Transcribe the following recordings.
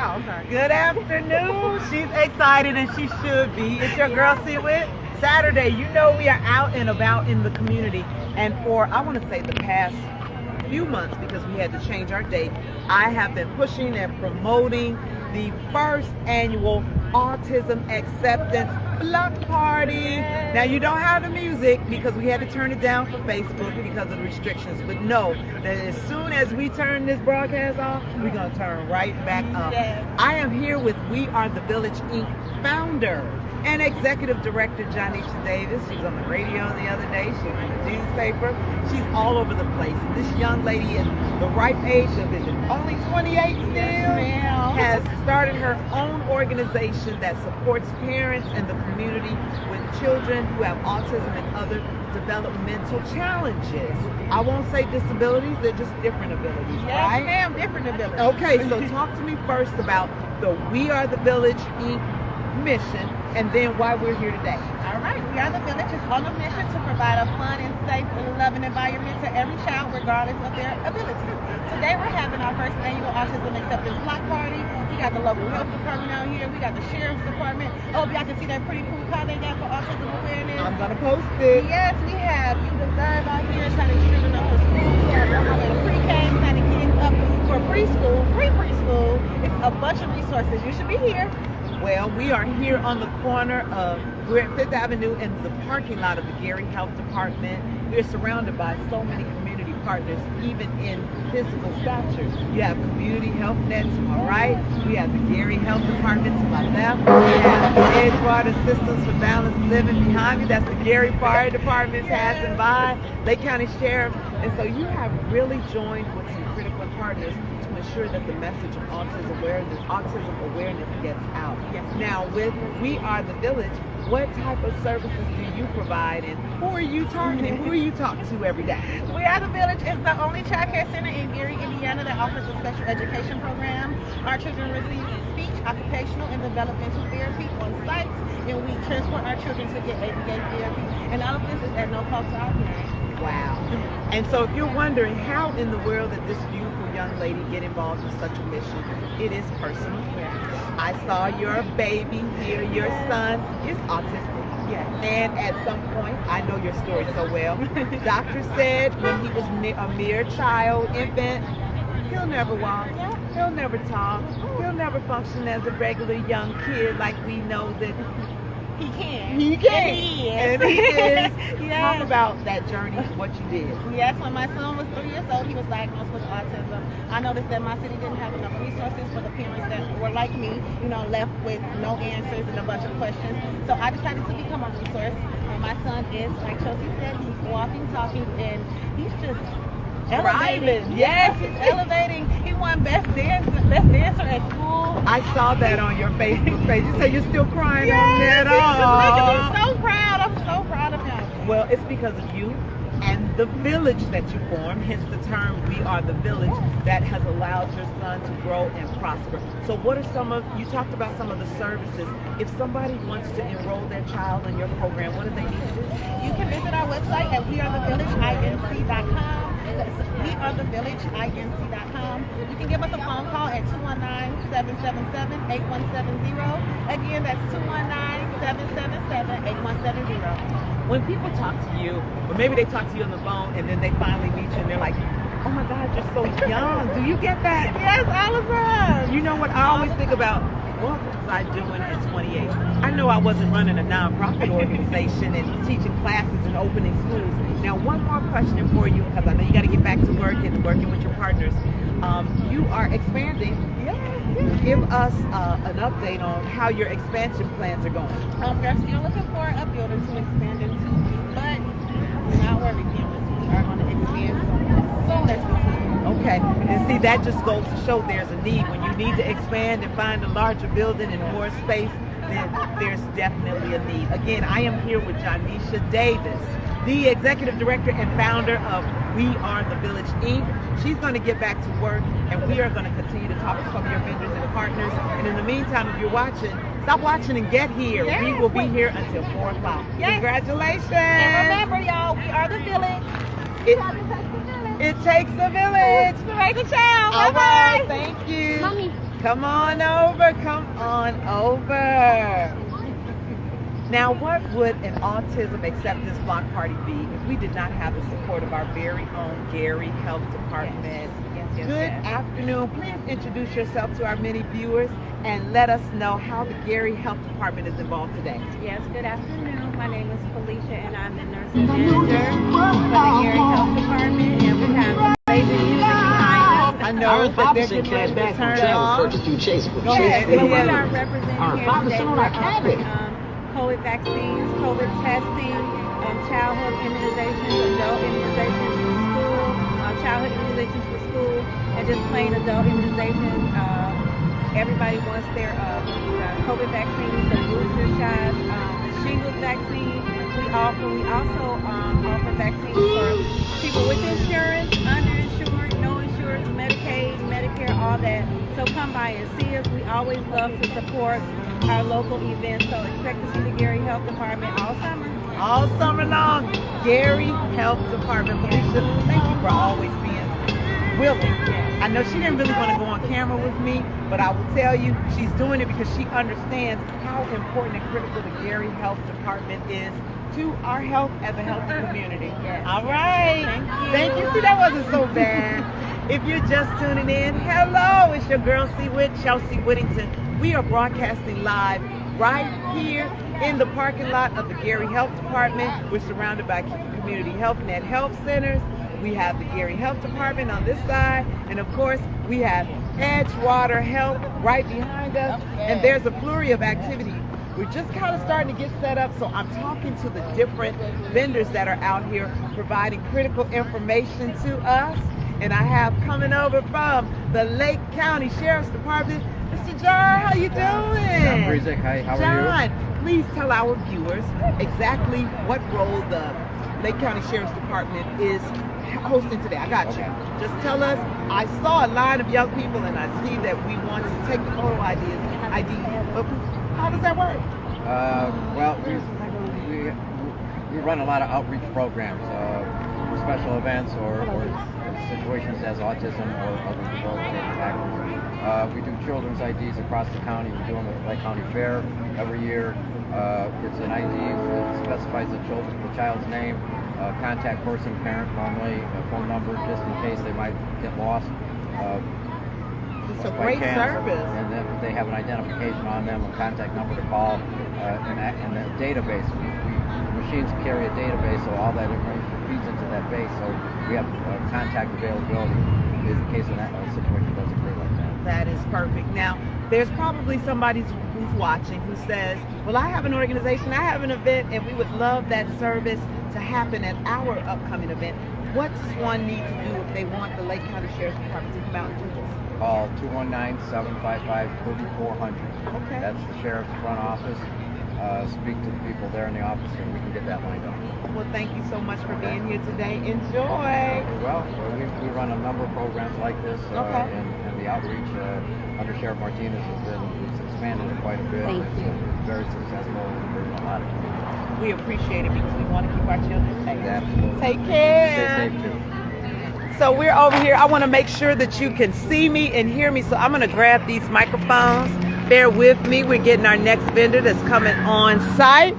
Oh, okay. Good afternoon. She's excited and she should be. It's your girl, Seawit. Saturday, you know we are out and about in the community. And for, I want to say, the past few months, because we had to change our date, I have been pushing and promoting the first annual Autism Acceptance Block Party. Now, you don't have the music because we had to turn it down for Facebook because of the restrictions, but know that as soon as we turn this broadcast off, we're going to turn right back up. Yes. I am here with We Are the Village Inc. founder and executive director Janisha Davis. She was on the radio the other day. She was in the newspaper. She's all over the place. This young lady is the ripe age of it, only 28 still, has started her own organization that supports parents and the community with children who have autism and other developmental challenges. I won't say disabilities, they're just different abilities, right? Yes, ma'am, different abilities. Okay, so talk to me first about the We Are the Village Inc. mission and then why we're here today. All right, We Are the Village is on a mission to provide a fun and safe and loving environment to every child regardless of their abilities. Today we're having our first annual Autism Acceptance Block Party. We got the local health department out here. We got the sheriff's department. Oh, y'all can see that pretty cool car they got for autism awareness. I'm going to post it. Yes, we have You Deserve out here signing children up for school. We have My Way PreK signing kids up for preschool, free preschool. It's a bunch of resources. You should be here. Well, we are here on the corner of, we're at 5th Avenue in the parking lot of the Gary Health Department. We're surrounded by so many community partners, even in physical stature. You have Community Health Net to my right. We have the Gary Health Department to my left. We have Edgewater Systems for Balanced Living behind me. That's the Gary Fire Department passing by, Lake County Sheriff. And so you have really joined with some critical partners to ensure that the message of autism awareness gets out. Yes. Now, with We Are the Village, what type of services do you provide, and who are you targeting? Who are you talking to every day? We Are the Village is the only child care center in Gary, Indiana that offers a special education program. Our children receive speech, occupational, and developmental therapy on site, and we transport our children to get ABA therapy. And all of this is at no cost to our parents. Wow. And so if you're wondering how in the world did this beautiful young lady get involved in such a mission, it is personal. I saw your baby here, your son is autistic. Yes. And at some point, I know your story so well, doctor said when he was a mere child, infant, he'll never walk, he'll never talk, he'll never function as a regular young kid like we know that He can. he can. And And he is. Yes. Talk about that journey, what you did. Yes, when my son was 3 years old, he was diagnosed with autism. I noticed that my city didn't have enough resources for the parents that were like me, left with no answers and a bunch of questions. So I decided to become a resource. And my son is, like Chelsea said, he's walking, talking, and he's just elevating. Thriving. Yes, he's elevating. He won best dancer at school. I saw that on your Facebook page. You say you're still crying on Yes, that. he's Aw. making me so proud. I'm so proud of him. Well, it's because of you and the village that you formed, hence the term We Are the Village, that has allowed your son to grow and prosper. So what are you talked about some of the services. If somebody wants to enroll their child in your program, what do they need to do? You can visit our website at wearethevillageINC.com. That's wearethevillageINC.com. You can give us a phone call at 219-777-8170. Again, that's 219-777-8170. When people talk to you, or maybe they talk to you on the phone and then they finally meet you and they're like, oh my God, you're so young. Do you get that? Yes, all of us. You know what I always think about? What was I doing at 28? I know I wasn't running a nonprofit organization and teaching classes and opening schools. Now, one more question for you, because I know you got to get back to work and working with your partners. You are expanding. Yes. Give us an update on how your expansion plans are going. We're still looking for a building to expand into, but we're not worried, parents. We are going to expand so as we can. Okay, and see, that just goes to show there's a need. When you need to expand and find a larger building and more space, then there's definitely a need. Again, I am here with Janisha Davis, the executive director and founder of We Are the Village Inc. She's going to get back to work, and we are going to continue to talk to some of your vendors and partners. And in the meantime, if you're watching, stop watching and get here. Yes. We will be here until 4 o'clock. Yes. Congratulations. And remember, y'all, we are the village. It takes a village. To raise a child. All Bye-bye. right, thank you. Mommy. Come on over, come on over. Now, what would an autism acceptance block party be if we did not have the support of our very own Gary Health Department? Yes, Good afternoon. Please introduce yourself to our many viewers and let us know how the Gary Health Department is involved today. Yes, good afternoon. My name is Felicia and I'm the nursing manager for the Gary Health Department, and we have amazing music behind us. I know that they're getting ready to turn on. Go ahead. But we are representing Our here father today. son, We're I have it. offering COVID vaccines, COVID testing, childhood immunizations, adult immunizations for school, childhood immunizations for school, and just plain adult immunizations. Everybody wants their COVID vaccines, the booster shots, the shingles vaccine. We also offer vaccines for people with insurance, underinsured, no insurance, Medicaid, Medicare, all that. So come by and see us. We always love to support our local events. So expect to see the Gary Health Department all summer. All summer long, Gary Health Department. Felicia, thank you for always being willing. I know she didn't really want to go on camera with me, but I will tell you, she's doing it because she understands how important and critical the Gary Health Department is to our health as a healthy community. Yes. All right. Thank you. See, that wasn't so bad. If you're just tuning in, hello, it's your girl Chelsea Whittington. We are broadcasting live right here in the parking lot of the Gary Health Department. We're surrounded by community health net health centers. We have the Gary Health Department on this side, and of course we have Edgewater Health right behind us, and there's a flurry of activity. We're just kind of starting to get set up, so I'm talking to the different vendors that are out here providing critical information to us. And I have coming over from the Lake County Sheriff's Department, Mr. John. How you doing? My PreK. Hi, how are you? John, please tell our viewers exactly what role the Lake County Sheriff's Department is hosting today. I got you. Okay. Just tell us. I saw a line of young people, and I see that we want to take the photo IDs. But how does that work? Well, we run a lot of outreach programs for special events or situations as autism or other developmental factors. We do children's IDs across the county. We do them at the Lake County Fair every year. It's an ID that specifies the child's name, contact person, parent normally, a phone number just in case they might get lost. It's a great service. And then they have an identification on them, a contact number to call, and a database. The machines carry a database, so all that information feeds into that base. So we have contact availability in case of that situation does occur like that. That is perfect. Now, there's probably somebody who's watching who says, well, I have an organization, I have an event, and we would love that service to happen at our upcoming event. What does one need to do if they want the Lake County Sheriff's Department to come out and do this? Call 219-755-3400. Okay. That's the sheriff's front office. Speak to the people there in the office, and we can get that lined up. Well, thank you so much for being here today. Enjoy. Well, we run a number of programs like this, and the outreach under Sheriff Martinez it's expanded it quite a bit. Thank you. It's very successful in a lot of communities. We appreciate it because we want to keep our children safe. Absolutely. Take care. Stay safe too. So we're over here. I want to make sure that you can see me and hear me. So I'm going to grab these microphones. Bear with me. We're getting our next vendor that's coming on site.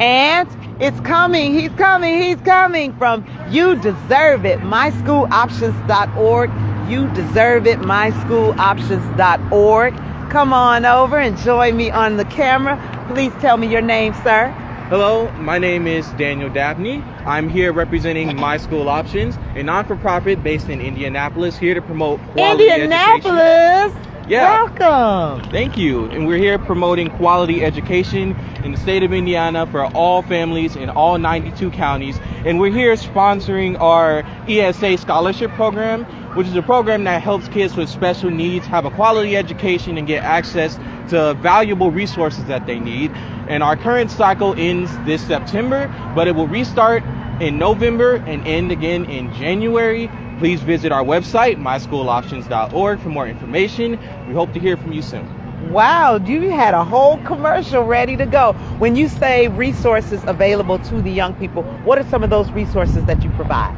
And it's coming. He's coming from You Deserve It, myschooloptions.org. You Deserve It, myschooloptions.org. Come on over and join me on the camera. Please tell me your name, sir. Hello, my name is Daniel Dabney. I'm here representing My School Options, a non-for-profit based in Indianapolis, here to promote quality Indianapolis. education. Yeah. Welcome. Thank you. And we're here promoting quality education in the state of Indiana for all families in all 92 counties. And we're here sponsoring our ESA scholarship program, which is a program that helps kids with special needs have a quality education and get access to valuable resources that they need. And our current cycle ends this September, but it will restart in November and end again in January. Please visit our website, myschooloptions.org, for more information. We hope to hear from you soon. Wow, you had a whole commercial ready to go. When you say resources available to the young people, what are some of those resources that you provide?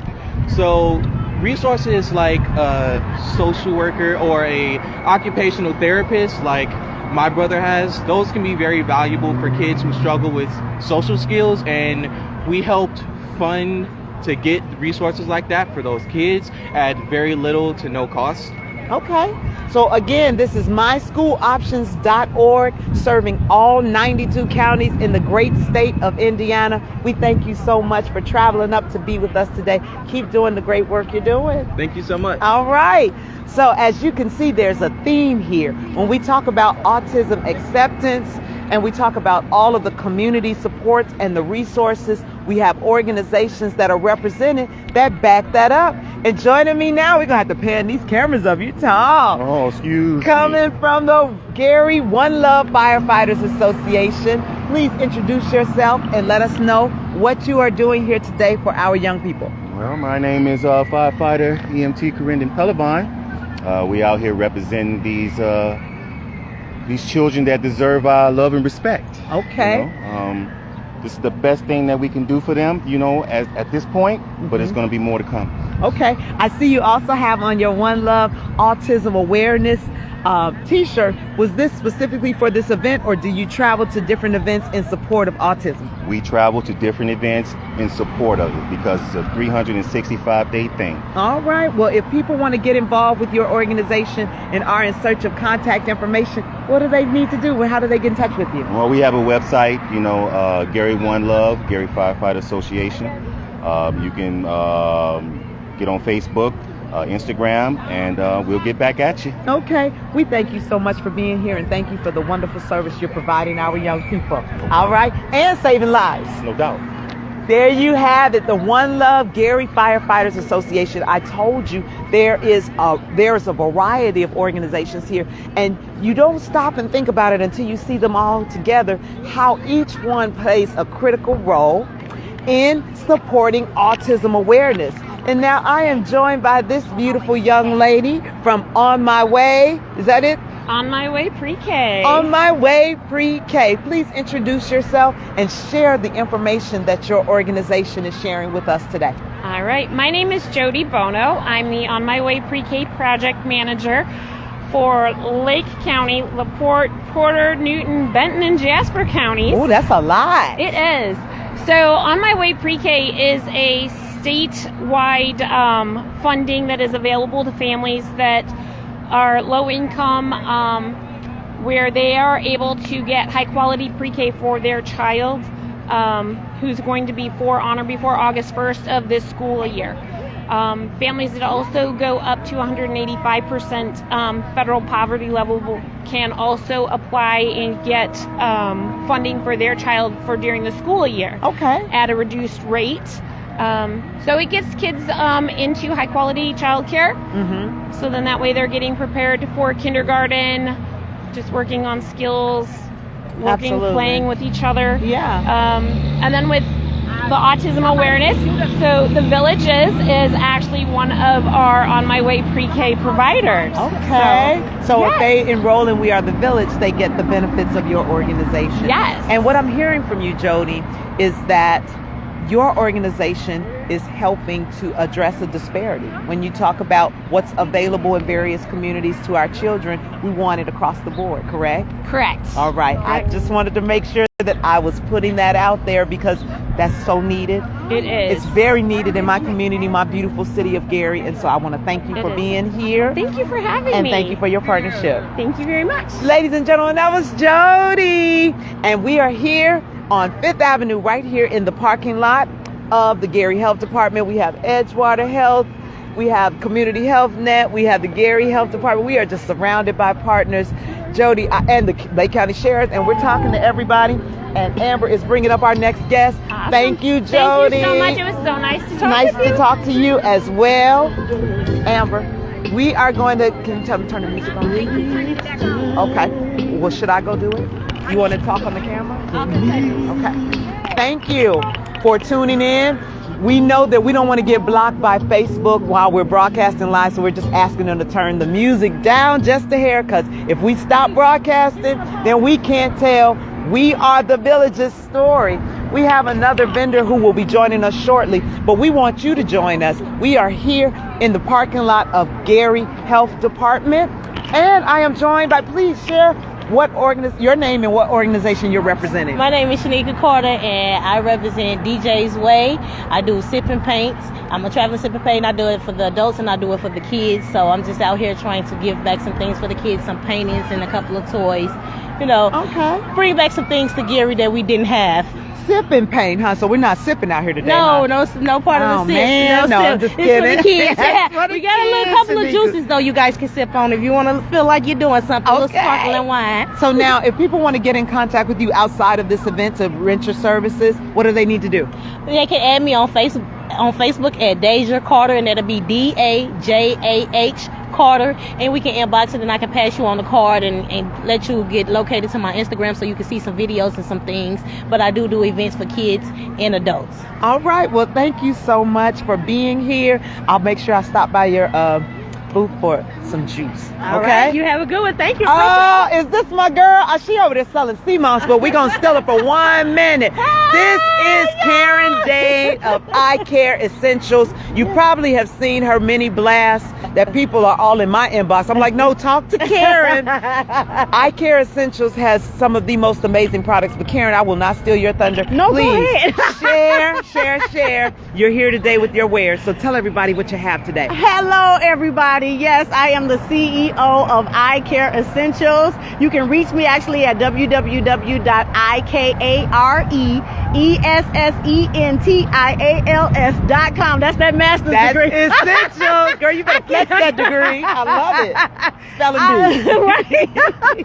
So resources like a social worker or a occupational therapist like my brother has, those can be very valuable for kids who struggle with social skills, and we helped fund to get resources like that for those kids at very little to no cost. Okay. So again, this is myschooloptions.org, serving all 92 counties in the great state of Indiana. We thank you so much for traveling up to be with us today. Keep doing the great work you're doing. Thank you so much. All right. So as you can see, there's a theme here. When we talk about autism acceptance and we talk about all of the community supports and the resources, we have organizations that are represented that back that up. And joining me now, we're going to have to pan these cameras up. You tall. Oh, excuse Coming from the Gary One Love Firefighters Association, please introduce yourself and let us know what you are doing here today for our young people. Well, my name is Firefighter EMT Corindon Pellavine. We out here representing these children that deserve our love and respect. Okay. You know? This is the best thing that we can do for them, you know, at this point, but it's going to be more to come. Okay. I see you also have on your One Love Autism Awareness t-shirt. Was this specifically for this event, or do you travel to different events in support of autism? We travel to different events in support of it because it's a 365-day thing. All right. Well, if people want to get involved with your organization and are in search of contact information, what do they need to do? How do they get in touch with you? Well, we have a website, you know, Gary One Love, Gary Firefighter Association. You can get on Facebook, Instagram, and we'll get back at you. Okay. We thank you so much for being here, and thank you for the wonderful service you're providing our young people. All right. And saving lives. No doubt. There you have it, the One Love Gary Firefighters Association. I told you there is a variety of organizations here, and you don't stop and think about it until you see them all together, how each one plays a critical role in supporting autism awareness. And now I am joined by this beautiful young lady from On My Way. Is that it? On My Way PreK. On My Way PreK. Please introduce yourself and share the information that your organization is sharing with us today. All right. My name is Jody Bono. I'm the On My Way PreK project manager for Lake County, LaPorte, Porter, Newton, Benton, and Jasper counties. Oh, that's a lot. It is. So On My Way PreK is a statewide funding that is available to families that are low income, where they are able to get high quality pre-K for their child who's going to be on or before August 1st of this school year. Families that also go up to 185% federal poverty level can also apply and get funding for their child for during the school year. Okay. At a reduced rate. So it gets kids into high quality childcare. Mm-hmm. So then that way they're getting prepared for kindergarten, just working on skills, playing with each other. Yeah. And then with the autism awareness, so the Villages is actually one of our On My Way PreK providers. Okay. So yes. If they enroll in We Are the Village, they get the benefits of your organization. Yes. And what I'm hearing from you, Jody, is that your organization is helping to address a disparity. When you talk about what's available in various communities to our children, we want it across the board, correct? Correct. All right. I just wanted to make sure that I was putting that out there because that's so needed. It is. It's very needed in my community, my beautiful city of Gary, and so I want to thank you for being here. Thank you for having me. And thank you for your partnership. Thank you very much. Ladies and gentlemen, that was Jody. And we are here on 5th Avenue, right here in the parking lot of the Gary Health Department. We have Edgewater Health, we have Community Health Net, we have the Gary Health Department. We are just surrounded by partners, Jody and the Lake County Sheriff, and we're talking to everybody. And Amber is bringing up our next guest. Awesome. Thank you, Jody. Thank you so much. It was so nice to talk Nice with you. to talk to you as well. Amber, we are going to, can you tell me to turn the music on? Okay. Well, should I go do it? You want to talk on the camera? Okay. Thank you for tuning in. We know that we don't want to get blocked by Facebook while we're broadcasting live, so we're just asking them to turn the music down just a hair, because if we stop broadcasting, then we can't tell We Are the Village's story. We have another vendor who will be joining us shortly, but we want you to join us. We are here in the parking lot of Gary Health Department. And I am joined by, please share your name and what organization you're representing. My name is Shanika Carter, and I represent DJ's Way. I do sipping paints. I'm a traveling sipping paint. I do it for the adults and I do it for the kids. So I'm just out here trying to give back some things for the kids, some paintings and a couple of toys. You know, bring back some things to Gary that we didn't have. Sipping paint, huh? So we're not sipping out here today. No, huh? no part of the sip. Man, no, I'm just kidding. It's for the kids. We got a little couple of juices though you guys can sip on if you want to feel like you're doing something. A little sparkling wine. So now, if people want to get in contact with you outside of this event to rent your services, what do they need to do? They can add me on Facebook at Deja Carter, and that'll be DAJAH Carter, and we can inbox it and I can pass you on the card and let you get located to my Instagram so you can see some videos and some things. But I do events for kids and adults. All right, well, thank you so much for being here. I'll make sure I stop by your booth for some juice. All right, you have a good one. Thank you. Oh, is this my girl? She over there selling sea moss, but we're gonna steal it for 1 minute. This is Karen Dade of Eye Care Essentials. You probably have seen her mini blasts that people are all in my inbox. I'm like, no, talk to Karen. Eye Care Essentials has some of the most amazing products, but Karen, I will not steal your thunder. No, please go ahead. share. You're here today with your wares, so tell everybody what you have today. Hello, everybody. Yes, I am the CEO of Eye Care Essentials. You can reach me actually at www.ikareessentials.com. That's that master's degree. That's essential. Girl, you better flex that degree. I love it. Spelling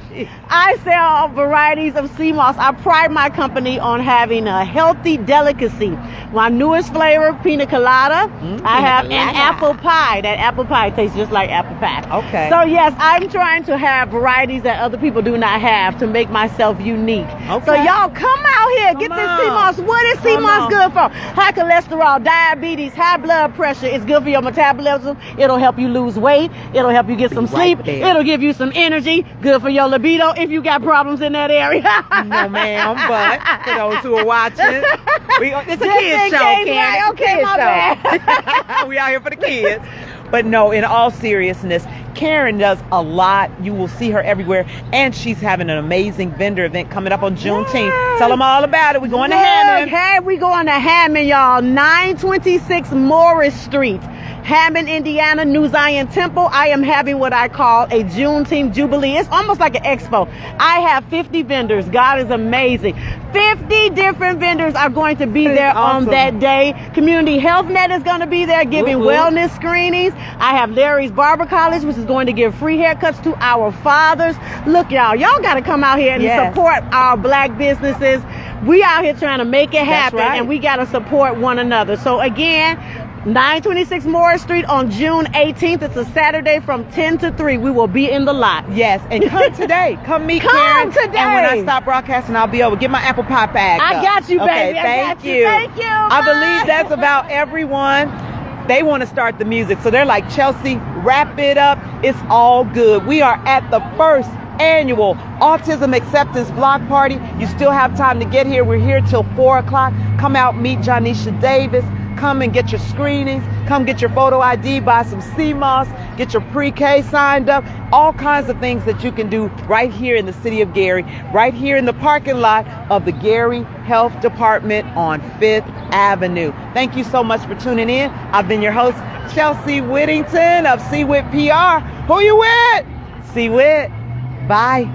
bee. I sell varieties of sea moss. I pride my company on having a healthy delicacy. My newest flavor, pina colada. I have an apple pie. That apple pie tastes just like apple pie. Okay. So yes, I'm trying to have varieties that other people do not have to make myself unique. Okay. So y'all come out here, get this sea moss. What is sea moss good for? High cholesterol, diabetes, high blood pressure. It's good for your metabolism. It'll help you lose weight. It'll help you get some sleep. It'll give you some energy. Good for your libido if you got problems in that area. No, ma'am, but for those who are watching, it's a kids show, Karen. Right? Okay, my bad. We out here for the kids. But no, in all seriousness, Karen does a lot. You will see her everywhere. And she's having an amazing vendor event coming up on Juneteenth. Tell them all about it. We're going to Hammond. Hey, we going to Hammond, y'all. 926 Morris Street. Hammond, Indiana, New Zion Temple. I am having what I call a Juneteenth Jubilee. It's almost like an expo. I have 50 vendors. God is amazing. 50 different vendors are going to be there on that day. Community Health Net is going to be there giving wellness screenings. I have Larry's Barber College, which is going to give free haircuts to our fathers. Look, y'all got to come out here and support our black businesses. We out here trying to make it happen, and we got to support one another. So again, 926 Morris Street on June 18th. It's a Saturday from 10 to 3. We will be in the lot. Yes, and come today. Come meet Karen. Today. And when I stop broadcasting, I'll be over. Get my apple pie bag. I got you, baby. Thank you. Thank you. I believe that's about everyone. They want to start the music. So they're like, Chelsea, wrap it up. It's all good. We are at the first annual Autism Acceptance Block Party. You still have time to get here. We're here till 4 o'clock. Come out, meet Janisha Davis. Come and get your screenings. Come get your photo ID, buy some sea moss, get your pre-K signed up. All kinds of things that you can do right here in the city of Gary, right here in the parking lot of the Gary Health Department on 5th Avenue. Thank you so much for tuning in. I've been your host, Chelsea Whittington of CWIT PR. Who you with? CWIT. Bye.